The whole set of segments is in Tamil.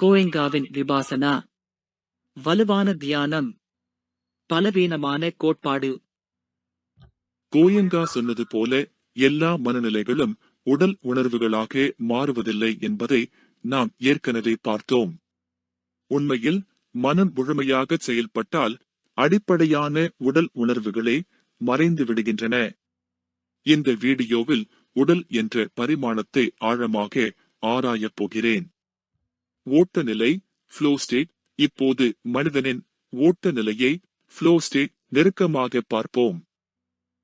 கோயங்காவின் விபாசனா. வலுவான தியானம். பலவீனமான கோட்பாடு. கோயங்கா சொன்னது போல எல்லா மனநிலைகளும் உடல் உணர்வுகளாக மாறுவதில்லை என்பதை நாம் ஏற்கனவே பார்த்தோம். உண்மையில் மனம் முழுமையாக செயல்பட்டால் அடிப்படையான உடல் உணர்வுகளே மறைந்து விடுகின்றன. இந்த வீடியோவில் உடல் என்ற பரிமாணத்தை ஆழமாக ஆராயப் போகிறேன். ஓட்ட நிலை, ஃப்ளோ ஸ்டேட். இப்போது மனிதனின் ஓட்ட நிலையை ஃப்ளோ ஸ்டேட் நெருக்கமாக பார்ப்போம்.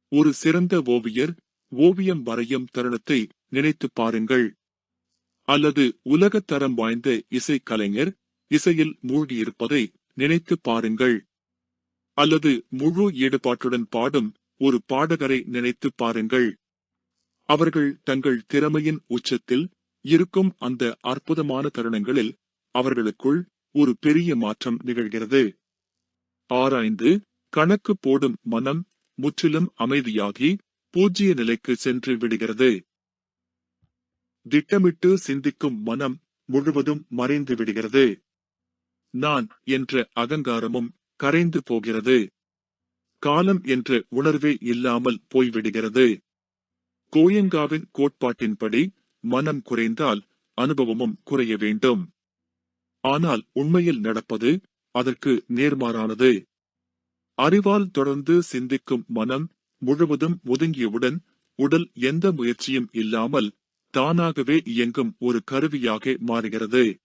ஒரு சிறந்த ஓவியர் ஓவியம் வரையும் தருணத்தை நினைத்து பாருங்கள். அல்லது உலகத்தரம் வாய்ந்த இசை கலைஞர் இசையில் மூழ்கியிருப்பதை நினைத்து பாருங்கள். அல்லது முழு ஈடுபாட்டுடன் பாடும் ஒரு பாடகரை நினைத்து பாருங்கள். அவர்கள் தங்கள் திறமையின் உச்சத்தில் இருக்கும் அந்த அற்புதமான தருணங்களில் அவர்களுக்குள் ஒரு பெரிய மாற்றம் நிகழ்கிறது. ஆராய்ந்து கணக்கு போடும் மனம் முற்றிலும் அமைதியாகி பூஜ்ய நிலைக்கு சென்று விடுகிறது. திட்டமிட்டு சிந்திக்கும் மனம் முழுவதும் மறைந்து விடுகிறது. நான் என்ற அகங்காரமும் கரைந்து போகிறது. காலம் என்ற உணர்வே இல்லாமல் போய்விடுகிறது. கோயங்காவின் கோட்பாட்டின்படி மனம் குறைந்தால் அனுபவமும் குறைய வேண்டும். ஆனால் உண்மையில் நடப்பது அதற்கு நேர்மாறானது. அறிவால் தொடர்ந்து சிந்திக்கும் மனம் முழுவதும் ஒதுங்கியவுடன் உடல் எந்த முயற்சியும் இல்லாமல் தானாகவே இயங்கும் ஒரு கருவியாக மாறுகிறது.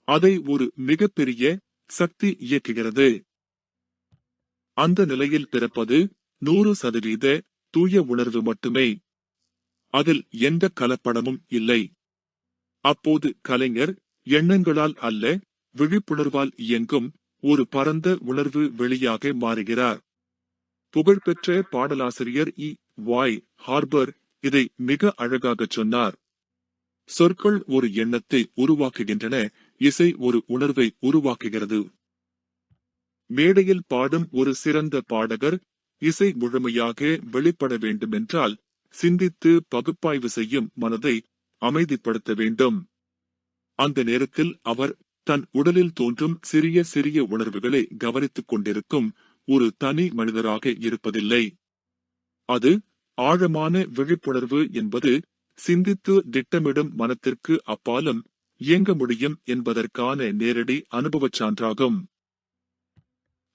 அதை ஒரு மிகப்பெரிய சக்தி இயக்குகிறது. அந்த நிலையில் பிறப்பது 100% தூய உணர்வு மட்டுமே. அதில் எந்த கலப்படமும் இல்லை. அப்போது கலைஞர் எண்ணங்களால் அல்ல, விழிப்புணர்வால் இயங்கும் ஒரு பரந்த உணர்வு வெளியாக மாறுகிறார். புகழ்பெற்ற பாடலாசிரியர் வாய் ஹார்பர் இதை மிக அழகாக சொன்னார். சொற்கள் ஒரு எண்ணத்தை உருவாக்குகின்றன, இசை ஒரு உணர்வை உருவாக்குகிறது. மேடையில் பாடும் ஒரு சிறந்த பாடகர் இசை முழுமையாக வெளிப்பட வேண்டுமென்றால் சிந்தித்து பகுப்பாய்வு செய்யும் மனதை அமைதிப்படுத்த வேண்டும். அந்த நேரத்தில் அவர் தன் உடலில் தோன்றும் சிறிய சிறிய உணர்வுகளை கவனித்துக் கொண்டிருக்கும் ஒரு தனி மனிதராக இருப்பதில்லை. அது ஆழமான விழிப்புணர்வு என்பது சிந்தித்து திட்டமிடும் மனத்திற்கு அப்பாலும் இயங்க முடியும் என்பதற்கான நேரடி அனுபவச் சான்றாகும்.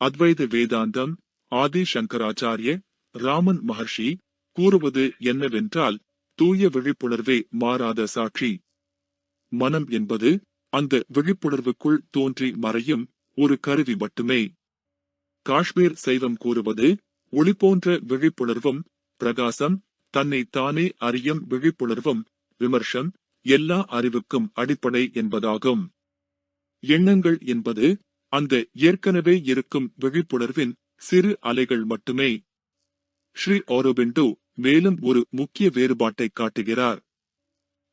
அத்வைத வேதாந்தம் ஆதி சங்கராச்சாரிய ராமன் மகர்ஷி கூறுவது என்னவென்றால், தூய விழிப்புணர்வே மாறாத சாட்சி. மனம் என்பது அந்த விழிப்புணர்வுக்குள் தோன்றி மறையும் ஒரு கருவி மட்டுமே. காஷ்மீர் சைவம் கூறுவது ஒளி போன்ற விழிப்புணர்வும் பிரகாசம், தன்னை தானே அறியும் விழிப்புணர்வும் விமர்சம் எல்லா அறிவுக்கும் அடிப்படை என்பதாகும். எண்ணங்கள் என்பது அந்த ஏற்கனவே இருக்கும் விழிப்புணர்வின் சிறு அலைகள் மட்டுமே. ஸ்ரீ ஆரோபிண்டோ மேலும் ஒரு முக்கிய வேறுபாட்டை காட்டுகிறார்.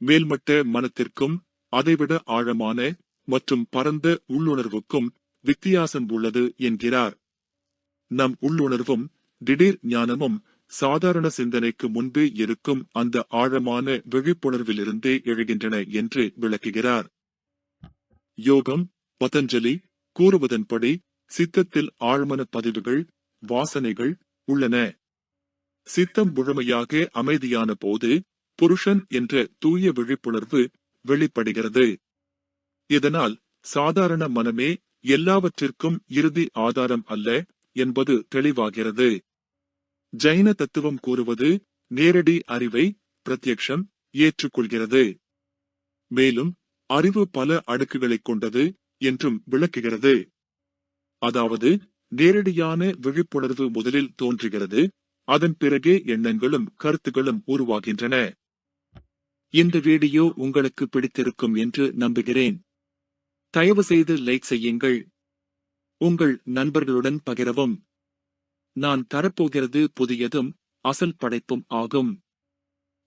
மேல்மட்ட மனத்திற்கும் அதைவிட ஆழமான மற்றும் பரந்த உள்ளுணர்வுக்கும் வித்தியாசம் உள்ளது என்கிறார். நம் உள்ளுணர்வும் திடீர் ஞானமும் சாதாரண சிந்தனைக்கு முன்பே இருக்கும் அந்த ஆழமான விழிப்புணர்விலிருந்தே எழுகின்றன என்று விளக்குகிறார். யோகம் பதஞ்சலி கூறுவதன்படி சித்தத்தில் ஆழ்மன பதிவுகள், வாசனைகள் உள்ளன. சித்தம் முழுமையாக அமைதியான போது புருஷன் என்ற தூய விழிப்புணர்வு வெளிப்படுகிறது. இதனால் சாதாரண மனமே எல்லாவற்றிற்கும் இறுதி ஆதாரம் அல்ல என்பது தெளிவாகிறது. ஜைன தத்துவம் கூறுவது நேரடி அறிவை பிரத்யக்ஷம் ஏற்றுக்கொள்கிறது. மேலும் அறிவு பல அடுக்குகளைக் கொண்டது என்றும் விளக்குகிறது. அதாவது நேரடியான விழிப்புணர்வு முதலில் தோன்றுகிறது, அதன் பிறகே எண்ணங்களும் கருத்துகளும் உருவாகின்றன. இந்த வீடியோ உங்களுக்கு பிடித்திருக்கும் என்று நம்புகிறேன். தயவு செய்து லைக் செய்யுங்கள். உங்கள் நண்பர்களுடன் பகிரவும். நான் தரப்போகிறது புதியதும் அசல் படைப்பும் ஆகும்.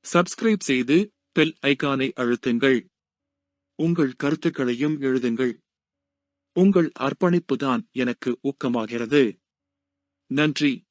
சப்ஸ்கிரைப் செய்து பெல் ஐகானை அழுத்துங்கள். உங்கள் கருத்துக்களையும் எழுதுங்கள். உங்கள் அர்ப்பணிப்புதான் எனக்கு ஊக்கமாகிறது. நன்றி.